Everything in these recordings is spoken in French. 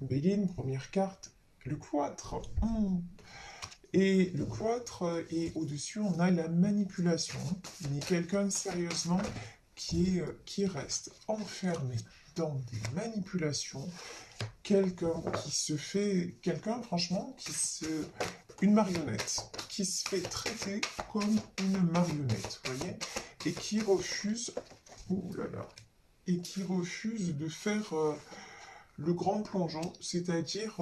Béline, première carte, le cloître. Et le cloître, et au-dessus, on a la manipulation. Mais quelqu'un, sérieusement, qui reste enfermé dans des manipulations. Quelqu'un qui se fait... Quelqu'un, franchement, une marionnette. Qui se fait traiter comme une marionnette, vous voyez? Et qui refuse... Ouh là là. Et qui refuse de faire... le grand plongeon, c'est-à-dire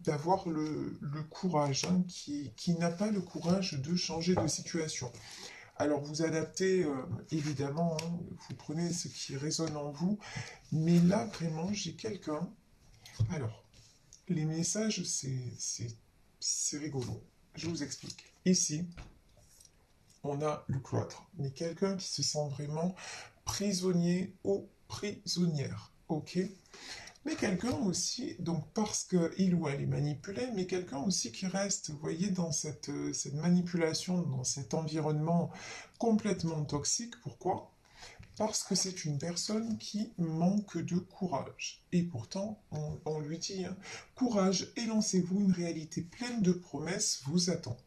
d'avoir le courage, hein, qui n'a pas le courage de changer de situation. Alors vous adaptez, évidemment, hein, vous prenez ce qui résonne en vous, mais là vraiment j'ai quelqu'un. Alors, les messages, c'est rigolo. Je vous explique. Ici, on a le cloître, mais quelqu'un qui se sent vraiment prisonnier ou prisonnière, ok? Mais quelqu'un aussi, donc parce qu'il ou elle est manipulé, mais quelqu'un aussi qui reste, vous voyez, dans cette manipulation, dans cet environnement complètement toxique. Pourquoi? Parce que c'est une personne qui manque de courage. Et pourtant, on lui dit, hein, courage et lancez-vous, une réalité pleine de promesses vous attend.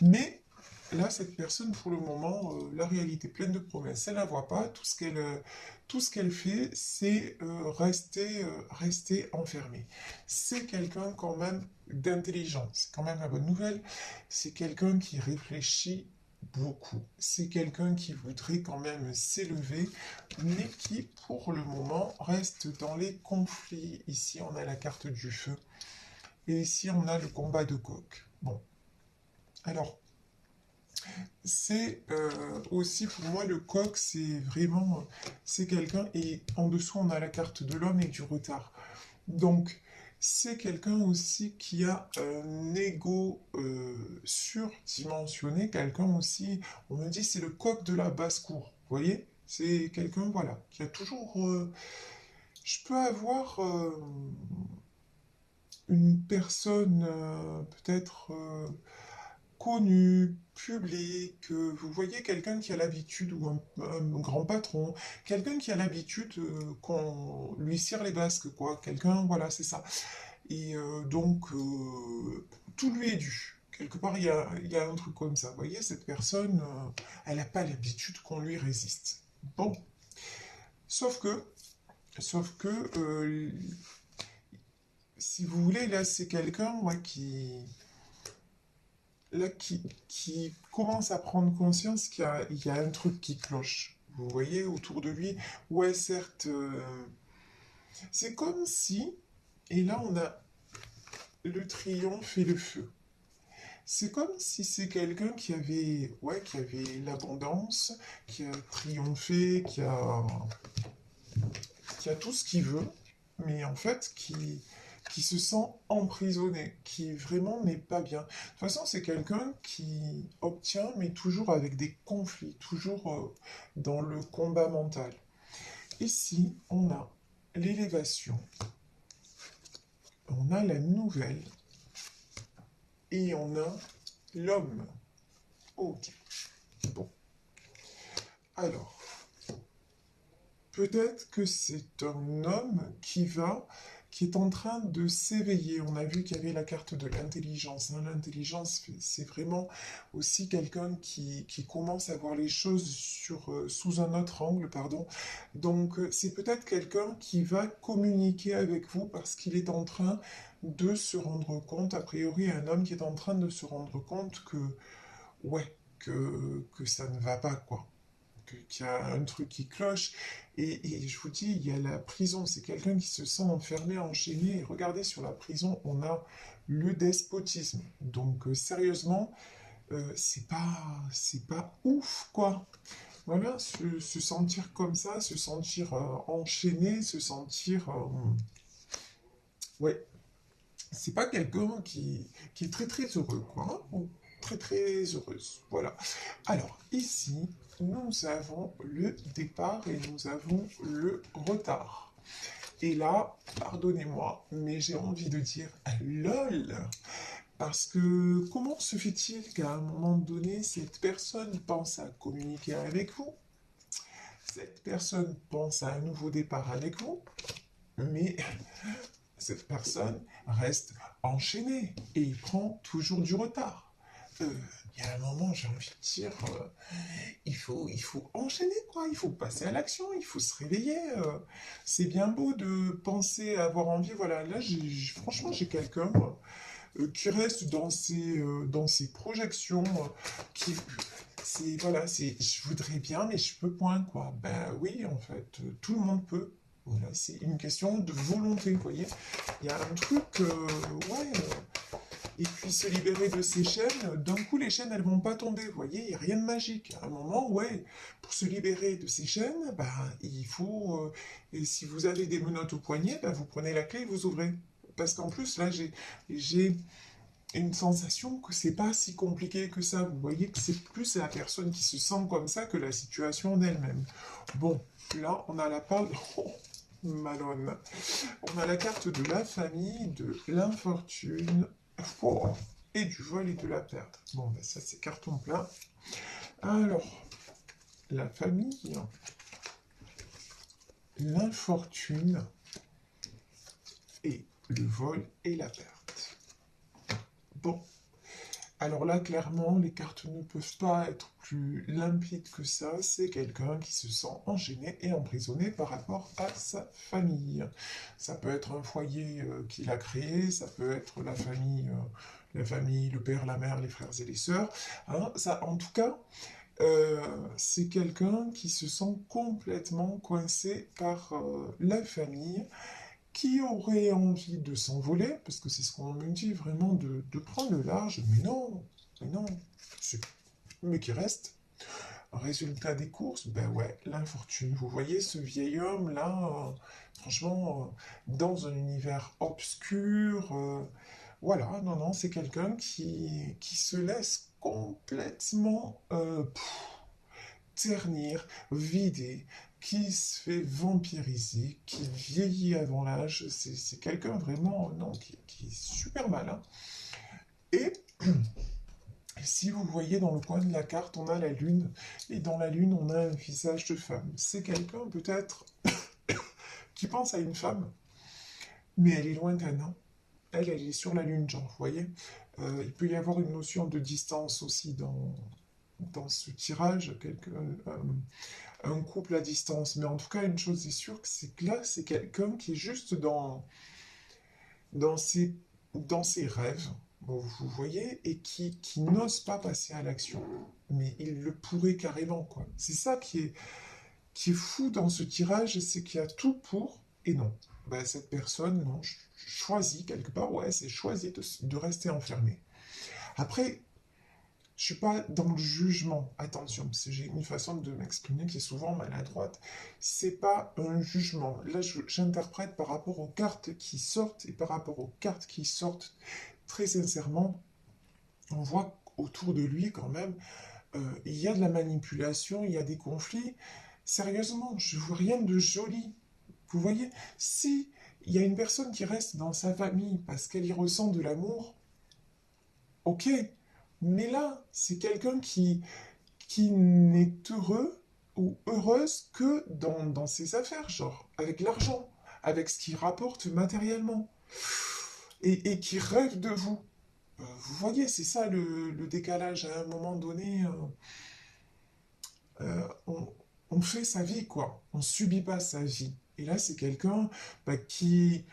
Mais là, cette personne, pour le moment, la réalité pleine de promesses, elle ne la voit pas. Tout ce qu'elle fait, c'est rester enfermée. C'est quelqu'un quand même d'intelligent. C'est quand même la bonne nouvelle. C'est quelqu'un qui réfléchit beaucoup. C'est quelqu'un qui voudrait quand même s'élever, mais qui, pour le moment, reste dans les conflits. Ici, on a la carte du feu. Et ici, on a le combat de coq. Bon. Alors, c'est aussi pour moi le coq, c'est vraiment, c'est quelqu'un, et en dessous on a la carte de l'homme et du retard. Donc c'est quelqu'un aussi qui a un ego surdimensionné, quelqu'un aussi, on me dit c'est le coq de la basse-cour, vous voyez? C'est quelqu'un, voilà, qui a toujours... je peux avoir une personne peut-être... connu, public, vous voyez quelqu'un qui a l'habitude, ou un grand patron, quelqu'un qui a l'habitude qu'on lui cire les basques, quoi, quelqu'un, voilà, c'est ça. Et donc, tout lui est dû. Quelque part, il y a un truc comme ça. Vous voyez, cette personne, elle n'a pas l'habitude qu'on lui résiste. Bon, sauf que, sauf que, si vous voulez, là, c'est quelqu'un, moi, là, qui commence à prendre conscience qu'il y a un truc qui cloche. Vous voyez autour de lui, ouais, certes, c'est comme si, et là on a le triomphe et le feu. C'est comme si c'est quelqu'un qui avait l'abondance, qui a triomphé, qui a tout ce qu'il veut, mais en fait qui se sent emprisonné, qui vraiment n'est pas bien. De toute façon, c'est quelqu'un qui obtient, mais toujours avec des conflits, toujours dans le combat mental. Ici, on a l'élévation, on a la nouvelle, et on a l'homme. Ok. Bon. Alors, peut-être que c'est un homme qui est en train de s'éveiller. On a vu qu'il y avait la carte de l'intelligence, hein. L'intelligence, c'est vraiment aussi quelqu'un qui commence à voir les choses sous un autre angle, pardon. Donc, c'est peut-être quelqu'un qui va communiquer avec vous parce qu'il est en train de se rendre compte, a priori, un homme qui est en train de se rendre compte ouais, que ça ne va pas, quoi, qu'il y a un truc qui cloche. Et je vous dis, il y a la prison, c'est quelqu'un qui se sent enfermé, enchaîné. Et regardez, sur la prison, on a le despotisme. Donc, sérieusement, c'est pas ouf, quoi. Voilà, se sentir comme ça, se sentir enchaîné, se sentir... ouais, c'est pas quelqu'un qui est très très heureux, quoi, hein, ou très très heureuse. Voilà. Alors, ici, nous avons le départ et nous avons le retard. Et là, pardonnez-moi, mais j'ai envie de dire LOL. Parce que comment se fait-il qu'à un moment donné, cette personne pense à communiquer avec vous, cette personne pense à un nouveau départ avec vous, mais cette personne reste enchaînée et il prend toujours du retard. Il y a un moment, j'ai envie de dire, il faut enchaîner, quoi. Il faut passer à l'action, il faut se réveiller. C'est bien beau de penser avoir envie. Voilà, là, franchement, j'ai quelqu'un qui reste dans ses projections, qui, voilà, je voudrais bien, mais je peux point, quoi. Ben oui, en fait, tout le monde peut. Voilà, c'est une question de volonté, vous voyez. Il y a un truc, ouais. Et puis se libérer de ces chaînes, d'un coup les chaînes elles vont pas tomber, vous voyez, il n'y a rien de magique. À un moment, ouais, pour se libérer de ces chaînes, bah, il faut, et si vous avez des menottes au poignet, bah, vous prenez la clé et vous ouvrez. Parce qu'en plus, là, j'ai une sensation que c'est pas si compliqué que ça. Vous voyez que c'est plus la personne qui se sent comme ça que la situation d'elle-même. Bon, là, on a la parole... Oh, Malone. On a la carte de la famille, de l'infortune, oh, et du vol et de la perte. Bon, ben ça, c'est carton plein. Alors, la famille, l'infortune, et le vol et la perte. Bon. Alors là, clairement, les cartes ne peuvent pas être plus limpides que ça. C'est quelqu'un qui se sent enchaîné et emprisonné par rapport à sa famille. Ça peut être un foyer qu'il a créé, ça peut être la famille, le père, la mère, les frères et les sœurs. Hein, ça, en tout cas, c'est quelqu'un qui se sent complètement coincé par la famille, qui aurait envie de s'envoler, parce que c'est ce qu'on me dit vraiment, de prendre le large, mais non, mais qui reste. Résultat des courses, ben ouais, l'infortune. Vous voyez ce vieil homme-là, franchement, dans un univers obscur, voilà, non, non, c'est quelqu'un qui se laisse complètement ternir, vider, qui se fait vampiriser, qui vieillit avant l'âge. C'est quelqu'un vraiment, non, qui est super malin. Et si vous voyez dans le coin de la carte, on a la lune, et dans la lune, on a un visage de femme. C'est quelqu'un peut-être qui pense à une femme, mais elle est lointaine. Hein. Elle est sur la lune, genre, vous voyez. Il peut y avoir une notion de distance aussi dans ce tirage, un couple à distance. Mais en tout cas, une chose est sûre, c'est que là, c'est quelqu'un qui est juste dans ses, dans ses rêves, bon, vous voyez, et qui n'ose pas passer à l'action. Mais il le pourrait carrément, quoi. C'est ça qui est fou dans ce tirage, c'est qu'il y a tout pour et non. Ben, cette personne, non, choisit quelque part, ouais, c'est choisi de rester enfermé. Après, je suis pas dans le jugement, attention, parce que j'ai une façon de m'exprimer qui est souvent maladroite. C'est pas un jugement. Là, j'interprète par rapport aux cartes qui sortent et par rapport aux cartes qui sortent. Très sincèrement, on voit autour de lui quand même, il y a de la manipulation, il y a des conflits. Sérieusement, je vois rien de joli. Vous voyez, si il y a une personne qui reste dans sa famille parce qu'elle y ressent de l'amour, ok. Mais là, c'est quelqu'un qui n'est heureux ou heureuse que dans ses affaires, genre avec l'argent, avec ce qu'il rapporte matériellement, et qui rêve de vous. Vous voyez, c'est ça le décalage. À un moment donné, on fait sa vie, quoi. On subit pas sa vie. Et là, c'est quelqu'un bah, qui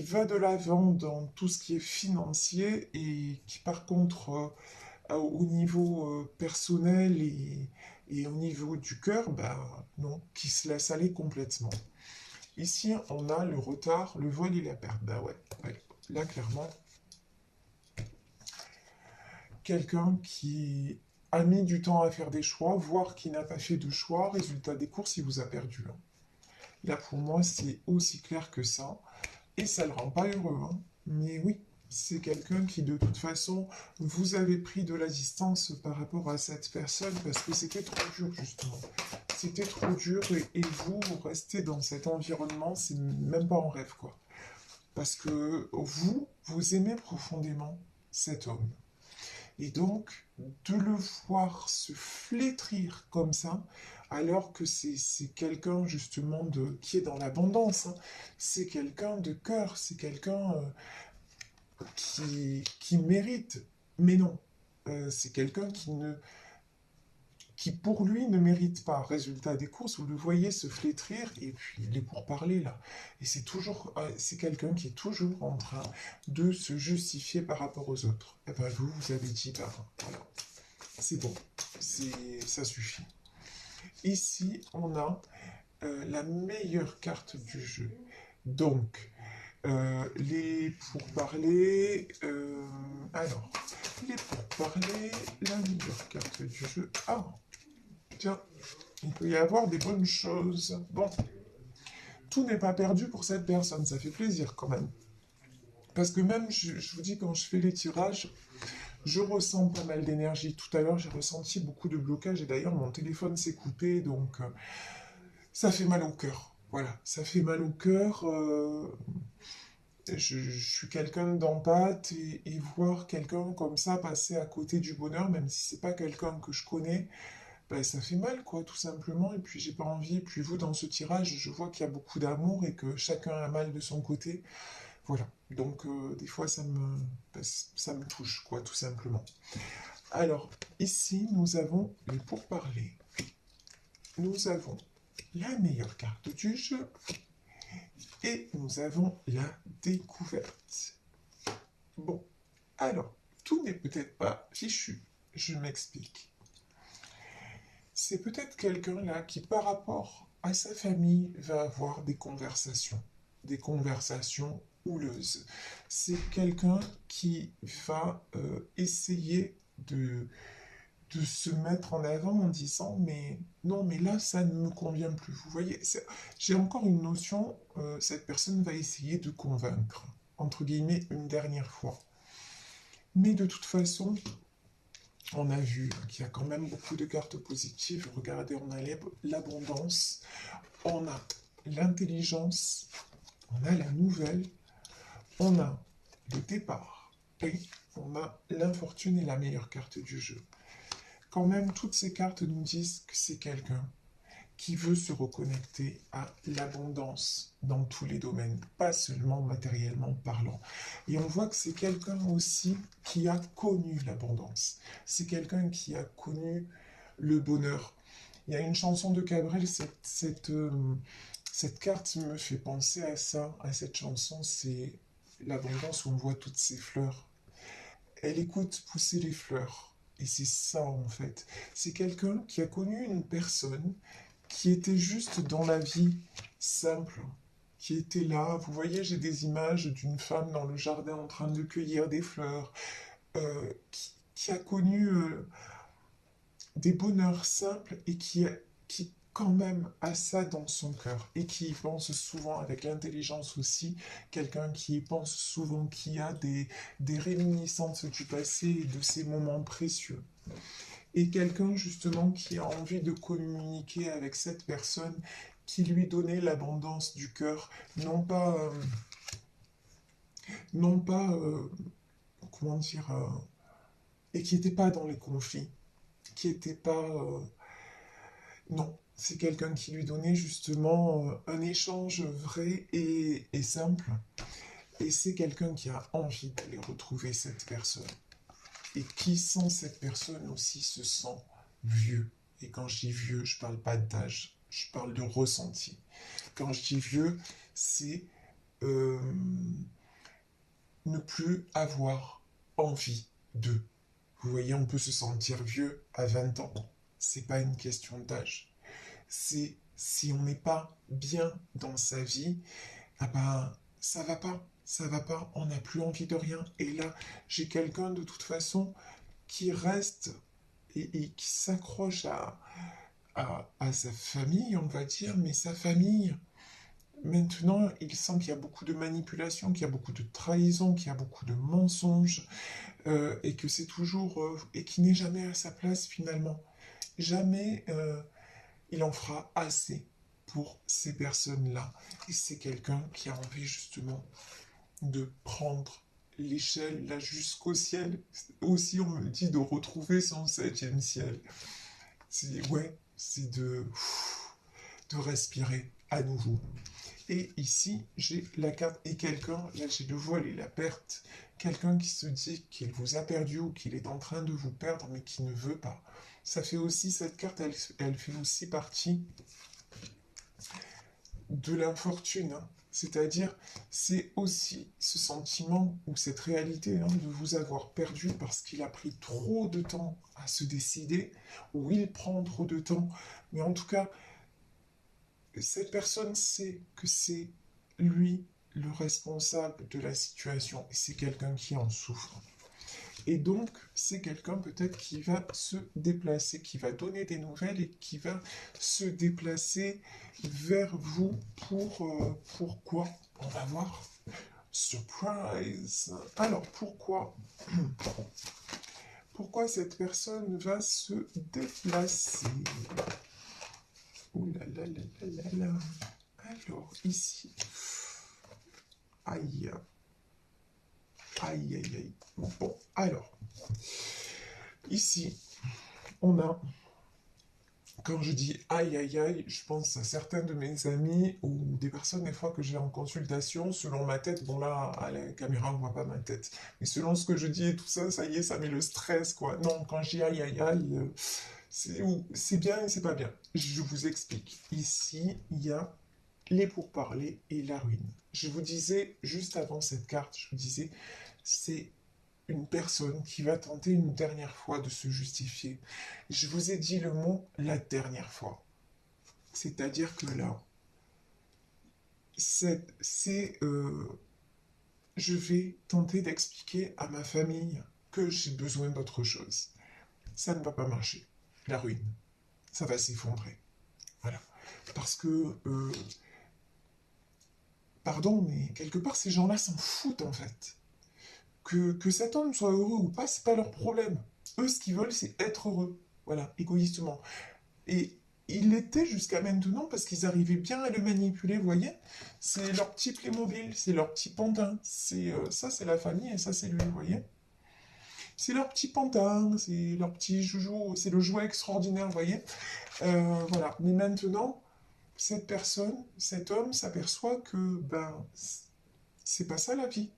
va de l'avant dans tout ce qui est financier et qui, par contre, au niveau personnel et au niveau du cœur, bah, non, qui se laisse aller complètement. Ici, on a le retard, le vol et la perte. Bah ouais, ouais. Là, clairement, quelqu'un qui a mis du temps à faire des choix, voire qui n'a pas fait de choix, résultat des courses, il vous a perdu. Hein. Là, pour moi, c'est aussi clair que ça. Et ça ne le rend pas heureux. Hein. Mais oui, c'est quelqu'un qui, de toute façon, vous avez pris de la distance par rapport à cette personne parce que c'était trop dur, justement. C'était trop dur et vous restez dans cet environnement, c'est même pas en rêve, quoi. Parce que vous aimez profondément cet homme. Et donc, de le voir se flétrir comme ça, alors que c'est quelqu'un justement qui est dans l'abondance, hein. C'est quelqu'un de cœur, c'est quelqu'un qui mérite. Mais non, c'est quelqu'un qui pour lui ne mérite pas. Résultat des courses, vous le voyez se flétrir et puis il est pour parler là. Et c'est quelqu'un qui est toujours en train de se justifier par rapport aux autres. Et ben vous avez dit, ben voilà, c'est bon, ça suffit. Ici, on a la meilleure carte du jeu. Donc, les pourparlers. Alors, les pourparlers, la meilleure carte du jeu. Ah, tiens, il peut y avoir des bonnes choses. Bon, tout n'est pas perdu pour cette personne, ça fait plaisir quand même. Parce que même, je vous dis, quand je fais les tirages, je ressens pas mal d'énergie. Tout à l'heure, j'ai ressenti beaucoup de blocage et d'ailleurs, mon téléphone s'est coupé, donc ça fait mal au cœur. Voilà, ça fait mal au cœur. Je suis quelqu'un d'empathe et voir quelqu'un comme ça passer à côté du bonheur, même si c'est pas quelqu'un que je connais, ben, ça fait mal, quoi, tout simplement. Et puis j'ai pas envie. Et puis vous, dans ce tirage, je vois qu'il y a beaucoup d'amour et que chacun a mal de son côté. Voilà. Donc des fois, ça me touche, quoi, tout simplement. Alors, ici, nous avons les pourparlers. Nous avons la meilleure carte du jeu. Et nous avons la découverte. Bon, alors, tout n'est peut-être pas fichu. Je m'explique. C'est peut-être quelqu'un là qui, par rapport à sa famille, va avoir des conversations houleuses. C'est quelqu'un qui va essayer de se mettre en avant en disant mais non mais là ça ne me convient plus. Vous voyez, j'ai encore une notion, cette personne va essayer de convaincre, entre guillemets, une dernière fois. Mais de toute façon, on a vu qu'il y a quand même beaucoup de cartes positives. Regardez, on a l'abondance, on a l'intelligence, on a la nouvelle, on a le départ et on a l'infortune et la meilleure carte du jeu. Quand même, toutes ces cartes nous disent que c'est quelqu'un qui veut se reconnecter à l'abondance dans tous les domaines, pas seulement matériellement parlant. Et on voit que c'est quelqu'un aussi qui a connu l'abondance. C'est quelqu'un qui a connu le bonheur. Il y a une chanson de Cabrel, cette carte me fait penser à ça, à cette chanson, c'est l'abondance où on voit toutes ces fleurs. Elle écoute pousser les fleurs. Et c'est ça en fait. C'est quelqu'un qui a connu une personne qui était juste dans la vie simple, qui était là. Vous voyez, j'ai des images d'une femme dans le jardin en train de cueillir des fleurs, qui a connu des bonheurs simples et qui quand même a ça dans son cœur et qui y pense souvent avec l'intelligence aussi, quelqu'un qui y pense souvent, qui a des réminiscences du passé et de ces moments précieux. Et quelqu'un justement qui a envie de communiquer avec cette personne qui lui donnait l'abondance du cœur, non pas, comment dire, et qui n'était pas dans les conflits, qui n'était pas, non, c'est quelqu'un qui lui donnait justement un échange vrai et simple, et c'est quelqu'un qui a envie d'aller retrouver cette personne, et qui sans cette personne aussi se sent vieux. Et quand je dis vieux, je parle pas d'âge, je parle de ressenti. Quand je dis vieux, c'est euh, ne plus avoir envie de. Vous voyez, on peut se sentir vieux à 20 ans. C'est pas une question d'âge. C'est si on n'est pas bien dans sa vie, ah ben, ça va pas, on n'a plus envie de rien. Et là, j'ai quelqu'un de toute façon qui reste et qui s'accroche à sa famille, on va dire, mais sa famille, maintenant, il sent qu'il y a beaucoup de manipulation, qu'il y a beaucoup de trahison, qu'il y a beaucoup de mensonges, et que c'est toujours, et qu'il n'est jamais à sa place finalement. Jamais il en fera assez pour ces personnes-là. Et c'est quelqu'un qui a envie justement de prendre l'échelle là jusqu'au ciel. Aussi, on me dit de retrouver son septième ciel. Ouais, c'est de respirer à nouveau. Et ici, j'ai la carte et quelqu'un, là j'ai le voile et la perte, quelqu'un qui se dit qu'il vous a perdu ou qu'il est en train de vous perdre mais qui ne veut pas. Ça fait aussi, cette carte, elle fait aussi partie de l'infortune, hein. C'est-à-dire, c'est aussi ce sentiment ou cette réalité, hein, de vous avoir perdu parce qu'il a pris trop de temps à se décider, ou il prend trop de temps. Mais en tout cas, cette personne sait que c'est lui le responsable de la situation et c'est quelqu'un qui en souffre. Et donc, c'est quelqu'un peut-être qui va se déplacer, qui va donner des nouvelles et qui va se déplacer vers vous pour quoi? On va voir. Surprise! Alors, pourquoi? Pourquoi cette personne va se déplacer? Ouh là là là là là là. Alors, ici. Aïe. Aïe, aïe, aïe. Bon, alors. Ici, on a, quand je dis aïe, aïe, aïe, je pense à certains de mes amis ou des personnes, des fois, que j'ai en consultation, selon ma tête. Bon, là, à la caméra, on ne voit pas ma tête. Mais selon ce que je dis et tout ça, ça y est, ça met le stress, quoi. Non, quand je dis aïe, aïe, aïe, c'est bien et c'est pas bien. Je vous explique. Ici, il y a les pourparlers et la ruine. Je vous disais, juste avant cette carte, je vous disais, c'est une personne qui va tenter une dernière fois de se justifier. Je vous ai dit le mot la dernière fois. C'est-à-dire que là, je vais tenter d'expliquer à ma famille que j'ai besoin d'autre chose. Ça ne va pas marcher. La ruine. Ça va s'effondrer. Voilà. Parce que, pardon, mais quelque part, ces gens-là s'en foutent, en fait. Que cet homme soit heureux ou pas, c'est pas leur problème. Eux, ce qu'ils veulent, c'est être heureux. Voilà, égoïstement. Et il l'était jusqu'à maintenant parce qu'ils arrivaient bien à le manipuler, vous voyez. C'est leur petit Playmobil, c'est leur petit pantin. Ça, c'est la famille et ça, c'est lui, vous voyez. C'est leur petit pantin, c'est leur petit joujou, c'est le jouet extraordinaire, vous voyez. Voilà. Mais maintenant, cette personne, cet homme s'aperçoit que, ben, c'est pas ça la vie.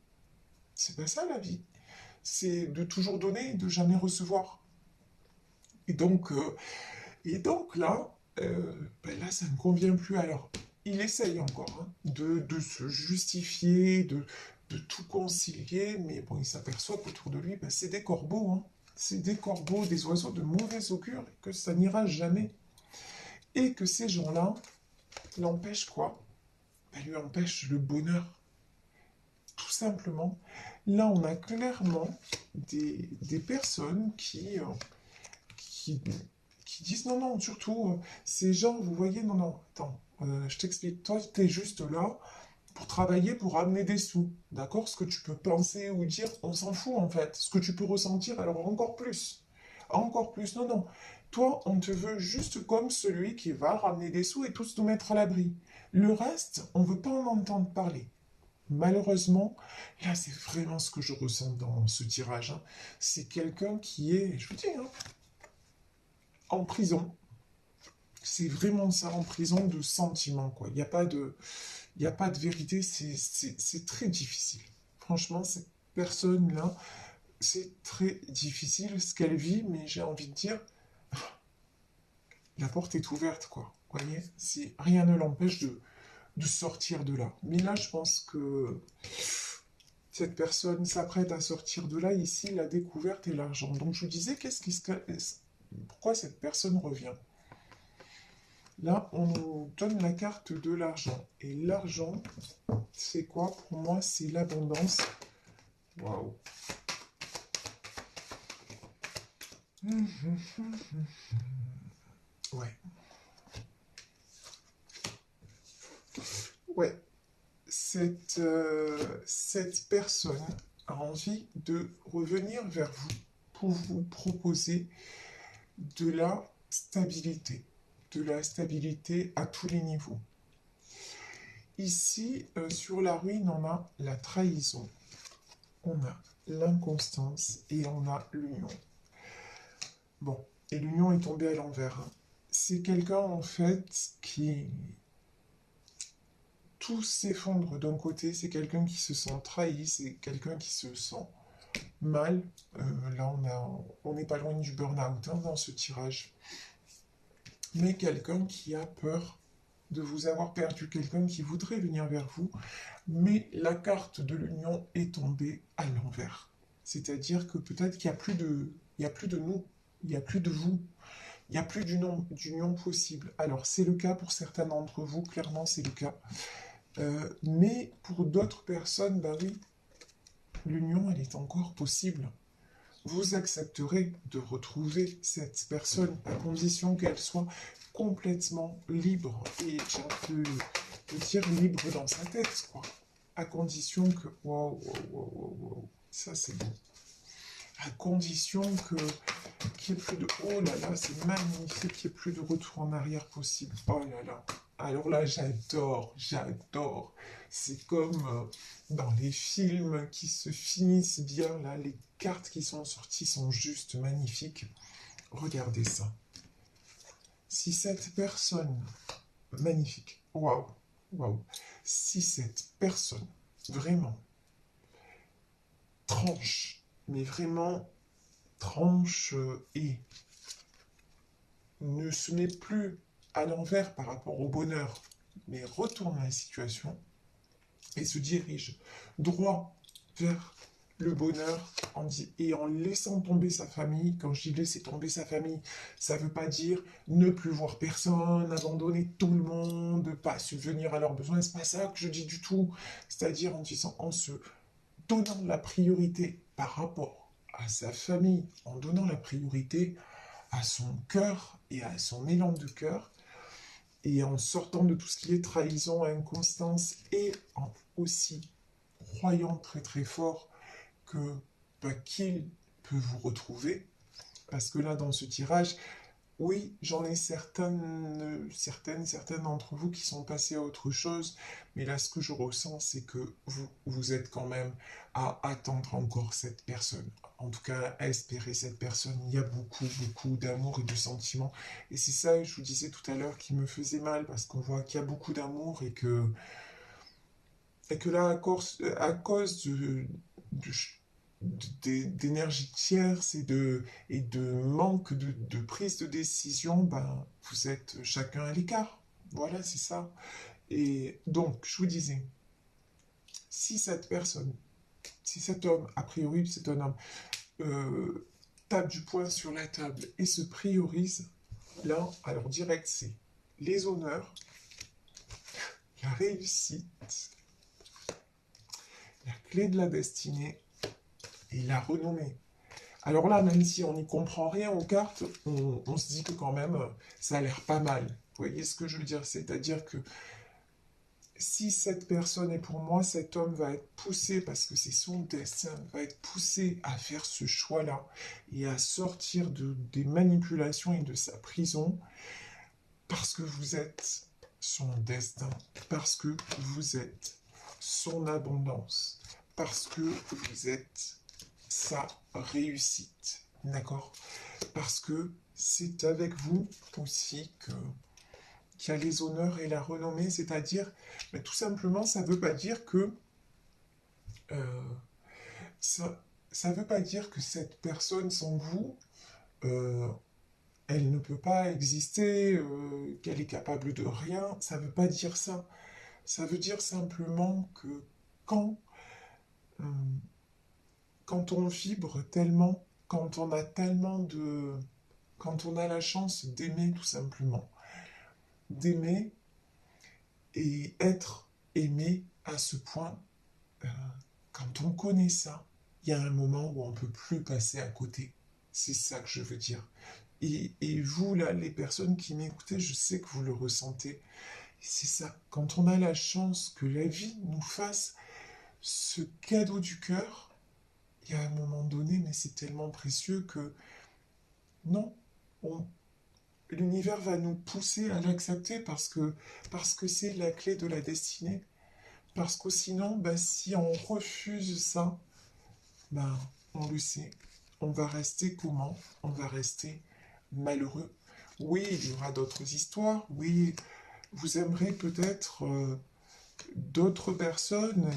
C'est pas ça la vie. C'est de toujours donner et de jamais recevoir. Et donc, euh, et donc là, ben là, ça ne convient plus. Alors, il essaye encore, hein, de se justifier, de tout concilier, mais bon, il s'aperçoit qu'autour de lui, ben, c'est des corbeaux, hein. C'est des corbeaux, des oiseaux de mauvais augure, et que ça n'ira jamais. Et que ces gens-là l'empêchent quoi? Ben, lui empêchent le bonheur, tout simplement. Là, on a clairement des personnes qui, qui disent non, non, surtout, ces gens, vous voyez, non, non, attends, je t'explique, toi, tu es juste là pour travailler, pour amener des sous, d'accord? Ce que tu peux penser ou dire, on s'en fout, en fait. Ce que tu peux ressentir, alors encore plus, non, non. Toi, on te veut juste comme celui qui va ramener des sous et tous nous mettre à l'abri. Le reste, on ne veut pas en entendre parler. Malheureusement, là, c'est vraiment ce que je ressens dans ce tirage, hein. C'est quelqu'un qui est, je vous dis, hein, en prison. C'est vraiment ça, en prison de sentiments, quoi. Il n'y a pas de vérité, c'est très difficile. Franchement, cette personne-là, c'est très difficile ce qu'elle vit, mais j'ai envie de dire, la porte est ouverte, quoi. Vous voyez, rien ne l'empêche de sortir de là. Mais là, je pense que cette personne s'apprête à sortir de là, ici, la découverte et l'argent. Donc je vous disais, pourquoi cette personne revient? Là, on nous donne la carte de l'argent. Et l'argent, c'est quoi? Pour moi, c'est l'abondance. Waouh. Ouais. Ouais. Cette personne a envie de revenir vers vous pour vous proposer de la stabilité. De la stabilité à tous les niveaux. Ici, sur la ruine, on a la trahison, on a l'inconstance et on a l'union. Bon, et l'union est tombée à l'envers, hein. c'est quelqu'un en fait qui... Tout s'effondre d'un côté, c'est quelqu'un qui se sent trahi, c'est quelqu'un qui se sent mal. Là, on n'est pas loin du burn-out hein, dans ce tirage. Mais quelqu'un qui a peur de vous avoir perdu, quelqu'un qui voudrait venir vers vous, mais la carte de l'union est tombée à l'envers. C'est-à-dire que peut-être qu'il n'y a plus de, il y a plus de nous, il n'y a plus de vous, il n'y a plus d'union possible. Alors c'est le cas pour certains d'entre vous, clairement c'est le cas. Mais pour d'autres personnes, bah oui, l'union elle est encore possible. Vous accepterez de retrouver cette personne à condition qu'elle soit complètement libre et j'ai envie de dire libre dans sa tête, quoi. À condition que... Wow, wow, wow, wow, wow. Ça, c'est bon. À condition que qu'il n'y ait plus de... Oh là là, c'est magnifique qu'il n'y ait plus de retour en arrière possible. Oh là là. Alors là, j'adore, j'adore. C'est comme dans les films qui se finissent bien, là, les cartes qui sont sorties sont juste magnifiques. Regardez ça. Si cette personne... Magnifique. Waouh, waouh. Si cette personne, vraiment, tranche, mais vraiment tranche et ne se met plus à l'envers par rapport au bonheur, mais retourne la situation et se dirige droit vers le bonheur et en laissant tomber sa famille. Quand je dis laisser tomber sa famille, ça ne veut pas dire ne plus voir personne, abandonner tout le monde, pas subvenir à leurs besoins, c'est pas ça que je dis du tout. C'est-à-dire en se donnant la priorité par rapport à sa famille, en donnant la priorité à son cœur et à son élan de cœur, et en sortant de tout ce qui est trahison, inconstance, et en aussi croyant très très fort que qu'il peut vous retrouver, parce que là dans ce tirage, oui, j'en ai certaines d'entre vous qui sont passées à autre chose, mais là, ce que je ressens, c'est que vous êtes quand même à attendre encore cette personne. En tout cas, à espérer cette personne. Il y a beaucoup, beaucoup d'amour et de sentiments. Et c'est ça, je vous disais tout à l'heure, qui me faisait mal, parce qu'on voit qu'il y a beaucoup d'amour et que là, à cause d'énergie tierce et de manque de prise de décision, ben, vous êtes chacun à l'écart. Voilà, c'est ça. Et donc, je vous disais, si cette personne, si cet homme, a priori c'est un homme, tape du poing sur la table et se priorise, là, alors direct, c'est les honneurs, la réussite, la clé de la destinée et la renommée. Alors là, même si on n'y comprend rien aux cartes, on se dit que quand même, ça a l'air pas mal. Vous voyez ce que je veux dire? C'est-à-dire que si cette personne est pour moi, cet homme va être poussé, parce que c'est son destin, va être poussé à faire ce choix-là et à sortir des manipulations et de sa prison, parce que vous êtes son destin, parce que vous êtes son abondance, parce que vous êtes sa réussite, d'accord? Parce que c'est avec vous aussi qu'il y a les honneurs et la renommée, c'est-à-dire, mais tout simplement, ça ne veut pas dire que euh, ça veut pas dire que cette personne sans vous, euh, elle ne peut pas exister, qu'elle est capable de rien. Ça ne veut pas dire ça. Ça veut dire simplement que quand euh, quand on vibre tellement, quand on a la chance d'aimer tout simplement, d'aimer et être aimé à ce point, euh, quand on connaît ça, il y a un moment où on ne peut plus passer à côté. C'est ça que je veux dire. Et vous, là, les personnes qui m'écoutez, je sais que vous le ressentez. C'est ça. Quand on a la chance que la vie nous fasse ce cadeau du cœur, il y a un moment donné, mais c'est tellement précieux que non, on- l'univers va nous pousser à l'accepter parce que c'est la clé de la destinée. Parce que sinon, bah, si on refuse ça, bah, on le sait, on va rester comment? On va rester malheureux. Oui, il y aura d'autres histoires. Oui, vous aimerez peut-être d'autres personnes,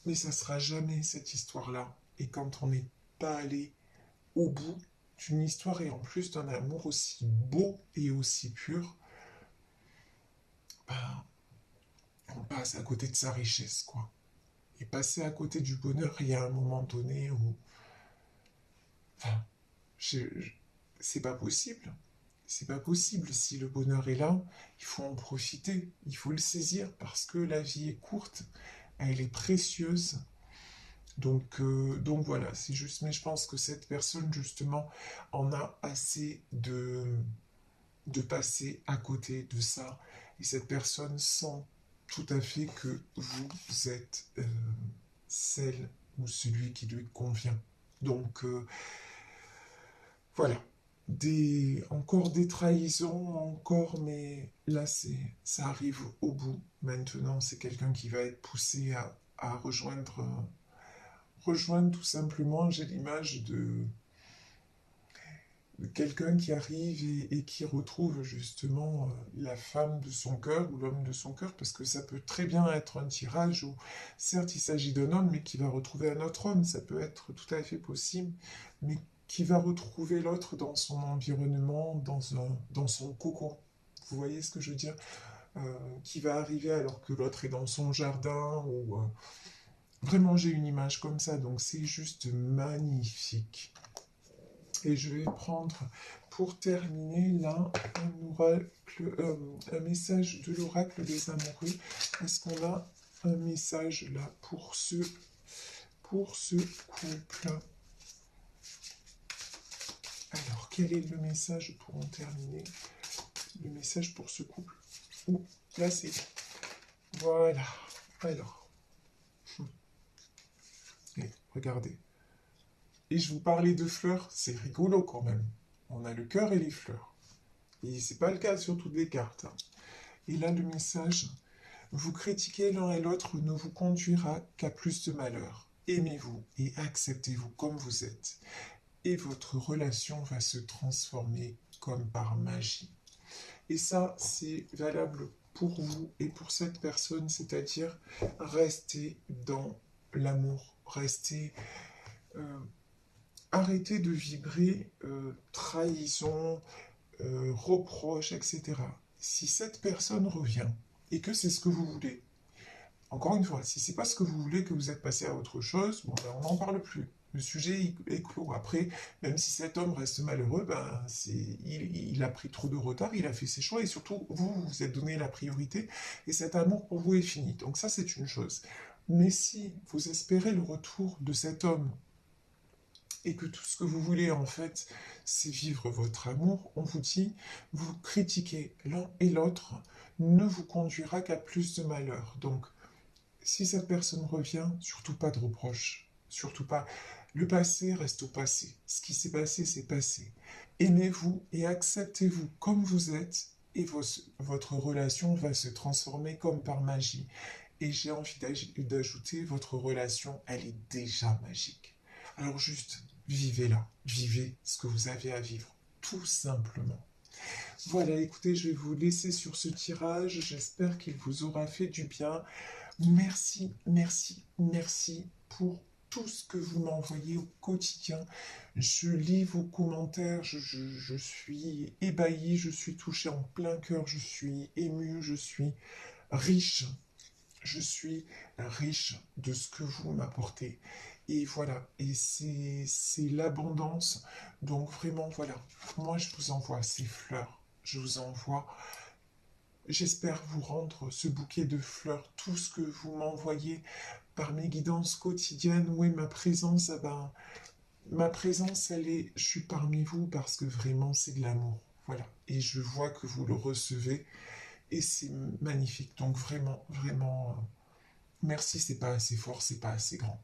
mais ça sera jamais cette histoire-là. Et quand on n'est pas allé au bout d'une histoire et en plus d'un amour aussi beau et aussi pur, ben, on passe à côté de sa richesse, quoi. Et passer à côté du bonheur, il y a un moment donné où, enfin, je- je- c'est pas possible. C'est pas possible. Si le bonheur est là, il faut en profiter, il faut le saisir parce que la vie est courte, elle est précieuse. Donc voilà, c'est juste. Mais je pense que cette personne, justement, en a assez de passer à côté de ça. Et cette personne sent tout à fait que vous êtes celle ou celui qui lui convient. Donc voilà. Encore des trahisons, encore, mais là, ça arrive au bout. Maintenant, c'est quelqu'un qui va être poussé à rejoindre tout simplement, j'ai l'image de quelqu'un qui arrive et qui retrouve justement la femme de son cœur ou l'homme de son cœur, parce que ça peut très bien être un tirage où, certes, il s'agit d'un homme, mais qui va retrouver un autre homme, ça peut être tout à fait possible, mais qui va retrouver l'autre dans son environnement, dans son cocon. Vous voyez ce que je veux dire? Qui va arriver alors que l'autre est dans son jardin, ou vraiment j'ai une image comme ça, donc c'est juste magnifique. Et je vais prendre, pour terminer, là, un message de l'oracle des amoureux. Est-ce qu'on a un message là pour ce couple? Alors, quel est le message pour en terminer? Le message pour ce couple. Ouh, là c'est... Voilà. Alors, regardez. Et je vous parlais de fleurs, c'est rigolo quand même. On a le cœur et les fleurs. Et c'est pas le cas sur toutes les cartes, hein. Et là, le message, vous critiquer l'un et l'autre ne vous conduira qu'à plus de malheur. Aimez-vous et acceptez-vous comme vous êtes. Et votre relation va se transformer comme par magie. Et ça, c'est valable pour vous et pour cette personne, c'est-à-dire restez dans l'amour, restez... arrêtez de vibrer trahison, reproche, etc. Si cette personne revient et que c'est ce que vous voulez, encore une fois, si c'est pas ce que vous voulez, que vous êtes passé à autre chose, bon, ben, on n'en parle plus. Le sujet est clos. Après, même si cet homme reste malheureux, ben, il a pris trop de retard, il a fait ses choix, et surtout, vous vous êtes donné la priorité, et cet amour pour vous est fini. Donc ça, c'est une chose. Mais si vous espérez le retour de cet homme, et que tout ce que vous voulez, en fait, c'est vivre votre amour, on vous dit, vous critiquez l'un et l'autre, ne vous conduira qu'à plus de malheur. Donc, si cette personne revient, surtout pas de reproches. Surtout pas. Le passé reste au passé. Ce qui s'est passé, c'est passé. Aimez-vous et acceptez-vous comme vous êtes et votre relation va se transformer comme par magie. Et j'ai envie d'ajouter, votre relation, elle est déjà magique. Alors juste, vivez-la. Vivez ce que vous avez à vivre. Tout simplement. Voilà, écoutez, je vais vous laisser sur ce tirage. J'espère qu'il vous aura fait du bien. Merci, merci, merci pour tout ce que vous m'envoyez au quotidien. Je lis vos commentaires, je suis ébahi, je suis touché en plein cœur, je suis ému, je suis riche. Je suis riche de ce que vous m'apportez. Et voilà, et c'est l'abondance. Donc vraiment, voilà, moi je vous envoie ces fleurs. Je vous envoie. J'espère vous rendre ce bouquet de fleurs, tout ce que vous m'envoyez par mes guidances quotidiennes. Oui, ma présence, eh ben, ma présence, je suis parmi vous parce que vraiment, c'est de l'amour. Voilà. Et je vois que vous le recevez et c'est magnifique. Donc vraiment, vraiment, merci, c'est pas assez fort, c'est pas assez grand.